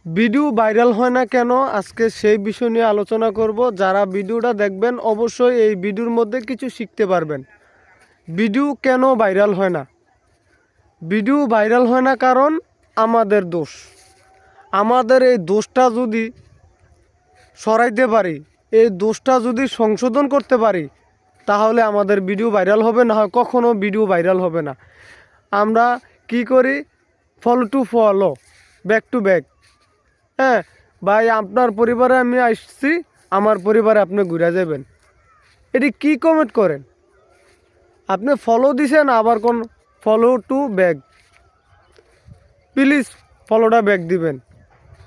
Video viral হয় না কেন, আজকে সেই বিষয় নিয়ে আলোচনা করব। যারা ভিডিওটা দেখবেন অবশ্যই এই ভিডিওর মধ্যে কিছু শিখতে পারবেন। ভিডিও কেন ভাইরাল হয় না? ভিডিও ভাইরাল হয় না কারণ আমাদের দোষ। আমাদের এই দোষটা যদি সরাইতে পারি, এই দোষটা যদি সংশোধন করতে পারি, তাহলে আমাদের ভিডিও ভাইরাল হবে, না হয় কখনো ভিডিও ভাইরাল হবে না। আমরা কি করি? Follow to follow, back to back. হ্যাঁ ভাই, আপনার পরিবারে আমি আসছি, আমার পরিবারে আপনি ঘুরে যাবেন, এটি কি কমেন্ট করেন? আপনি ফলো দিছেন, আবার কোন ফলো টু ব্যাক, প্লিজ ফলোটা ব্যাক দিবেন।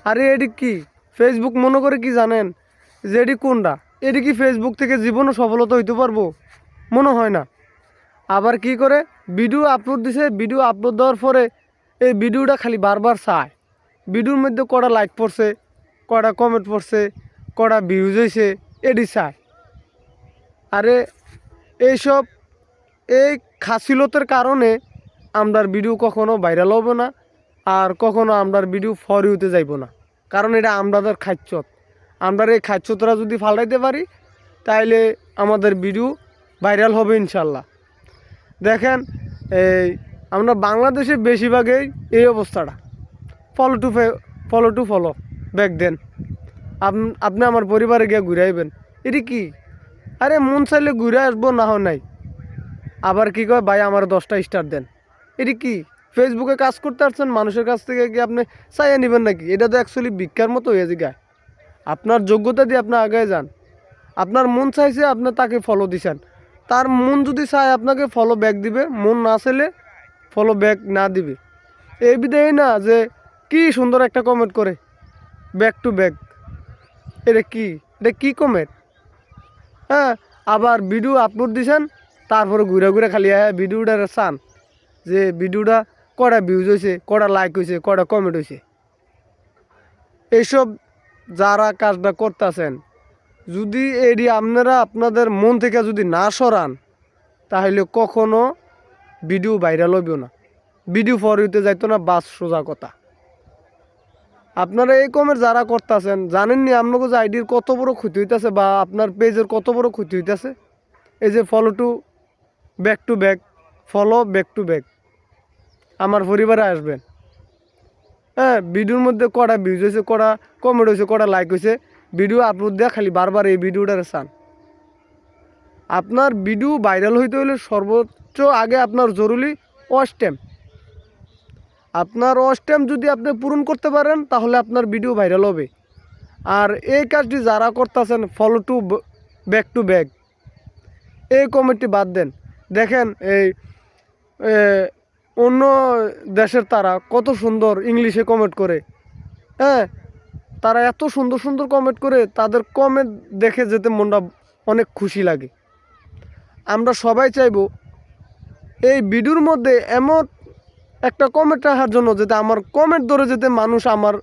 আরে এটি কি ফেসবুক মনে করে কি জানেন যে এটি কোনটা? এটি কি ফেসবুক থেকে জীবনও সফলতা হইতে পারবো? মনে হয় না। আবার কি করে ভিডিও আপলোড দিছে, ভিডিও আপলোড দেওয়ার পরে এই ভিডিওটা খালি বারবার চায়। ভিডিওর মধ্যে কটা লাইক পড়ছে, কটা কমেন্ট পড়ছে, কটা ভিউজ হয়েছে, এটি চায়। আরে এইসব এই খাসিলতের কারণে আমরার ভিডিও কখনো ভাইরাল হবে না, আর কখনো আমরার ভিডিও ফর ইউতে যাইব না। কারণ এটা আমাদের খাচ্ছত। আমরা এই খাচ্ছতরা যদি ফালাইতে পারি, তাইলে আমাদের ভিডিও ভাইরাল হবে ইনশাল্লাহ। দেখেন, এই আমরা বাংলাদেশে বেশিরভাগই এই অবস্থাটা। Follow to follow back then. আপনি আমার পরিবারে গিয়ে ঘুরে আইবেন, এটি কি? আরে মন চাইলে ঘুরে আসবো, না হয় নাই। আবার কি কয়, ভাই আমার 10টা স্টার দেন। এটি কি? ফেসবুকে কাজ করতে আসছেন, মানুষের কাছ থেকে কি আপনি চাইয়ে নেবেন নাকি? এটা তো অ্যাকচুয়ালি ভিক্ষার মতো হয়ে যায়। আপনার যোগ্যতা দিয়ে আপনি আগে যান। আপনার মন চাইছে, আপনি তাকে ফলো দিছেন, তার মন যদি চায় আপনাকে ফলো ব্যাক দিবে, মন না চাইলে ফলো ব্যাক না দিবে। এই বিধেই না যে কি সুন্দর একটা কমেন্ট করে ব্যাক টু ব্যাক। এটা কি কমেন্ট? হ্যাঁ, আবার ভিডিও আপলোড দিছেন, তারপরে ঘুরে ঘুরে খালি ভিডিওটা চান যে ভিডিওটা কটা ভিউজ হয়েছে, কটা লাইক হয়েছে, কটা কমেন্ট হয়েছে। এইসব যারা কাজটা করতেছেন, যদি এটি আপনারা আপনাদের মন থেকে যদি না সরান, তাহলে কখনো ভিডিও ভাইরাল হইব না, ভিডিও ফর হইতে যাইতো না, বাস সোজা কথা। আপনারা এই কমেন্ট যারা করতেছেন, জানেননি আপনাকে যে আইডির কত বড় ক্ষতি হইতেছে, বা আপনার পেজের কত বড় ক্ষতি হইতেছে? এই যে follow to back, follow back to back, আমার পরিবারে আসবেন। হ্যাঁ, ভিডিওর মধ্যে কটা ভিউজ হয়েছে, কটা কমেন্ট হয়েছে, কটা লাইক হয়েছে, ভিডিও আপলোড দেওয়া খালি বারবার এই ভিডিওটার চান। আপনার ভিডিও ভাইরাল হইতে হলে সর্বোচ্চ আগে আপনার জরুরি ওয়াচ টাইম। আপনার ওয়াচ টাইম যদি আপনি পূরণ করতে পারেন, তাহলে আপনার ভিডিও ভাইরাল হবে। আর এই কাজটি যারা করতেছেন, ফলো টু ব্যাক, এই কমেন্টটি বাদ দেন। দেখেন, এই অন্য দেশের তারা কত সুন্দর ইংলিশে কমেন্ট করে। হ্যাঁ, তারা এত সুন্দর সুন্দর কমেন্ট করে, তাদের কমেন্ট দেখে যেতে মনটা অনেক খুশি লাগে। আমরা সবাই চাইব এই ভিডিওর মধ্যে এমন একটা কমেন্ট রাখার জন্য, যাতে আমার কমেন্ট ধরে যেতে মানুষ আমার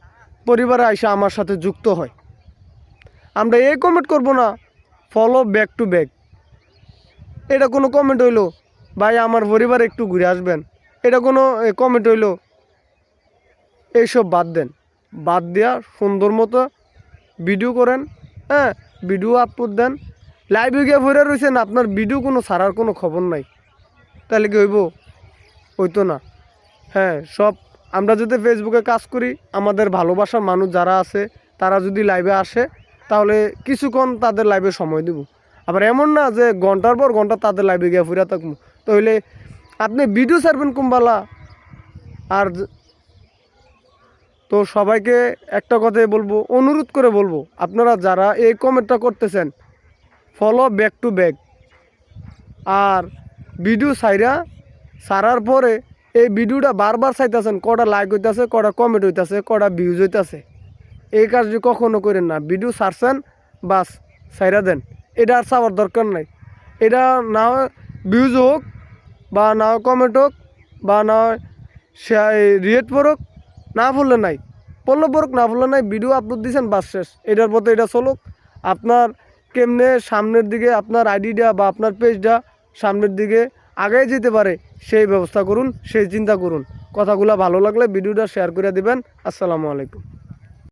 পরিবারে এসে আমার সাথে যুক্ত হয়। আমরা এই কমেন্ট করব না ফলো ব্যাক টু ব্যাক। এটা কোনো কমেন্ট হইলো ভাই আমার পরিবারে একটু ঘুরে আসবেন, এটা কোনো কমেন্ট হইলো? এইসব বাদ দেন। বাদ দিয়া সুন্দর মতো ভিডিও করেন। হ্যাঁ, ভিডিও আপলোড দেন। লাইভে গিয়ে ভরে রয়েছেন, আপনার ভিডিও কোনো ছাড়ার কোনো খবর নাই, তাহলে কি হইব? হইতো না। হ্যাঁ, সব আমরা যদি ফেসবুকে কাজ করি, আমাদের ভালোবাসার মানুষ যারা আছে, তারা যদি লাইভে আসে, তাহলে কিছুক্ষণ তাদের লাইভে সময় দেব। আবার এমন না যে ঘন্টার পর ঘন্টা তাদের লাইভে গিয়ে ফুরা থাকবো, তাহলে আপনি ভিডিও ছাড়বেন কুম্বালা। আর তো সবাইকে একটা কথাই বলবো, অনুরোধ করে বলবো, আপনারা যারা এই কমেন্টটা করতেছেন, ফলো ব্যাক টু ব্যাক। আর ভিডিও ছাড়ার পরে এই ভিডিওটা বারবার চাইতেছেন, কটা লাইক হইতেছে, কটা কমেন্ট হইতেছে, কটা ভিউজ হইতেছে। এই কাজটি কখনো করেন না। ভিডিও ছাড়ছেন, বাস ছাইরা দেন, এটা আর চাওয়ার দরকার নাই। এটা না হয় ভিউজ হোক, বা না হয় কমেন্ট হোক, বা না হয় রিয়েট পড়ুক, না পড়লে নাই, পড়লে পড়ুক, না পড়লে নাই, ভিডিও আপলোড দিয়েছেন, বাস শেষ। এটার পথে এটা চলুক। আপনার কেমনে সামনের দিকে আপনার আইডিটা বা আপনার পেজটা সামনের দিকে আগে যেতে পারে, সেই ব্যবস্থা করুন, সেই চিন্তা করুন। কথাগুলো ভালো লাগলে ভিডিওটা শেয়ার করে দিবেন। আসসালামু আলাইকুম।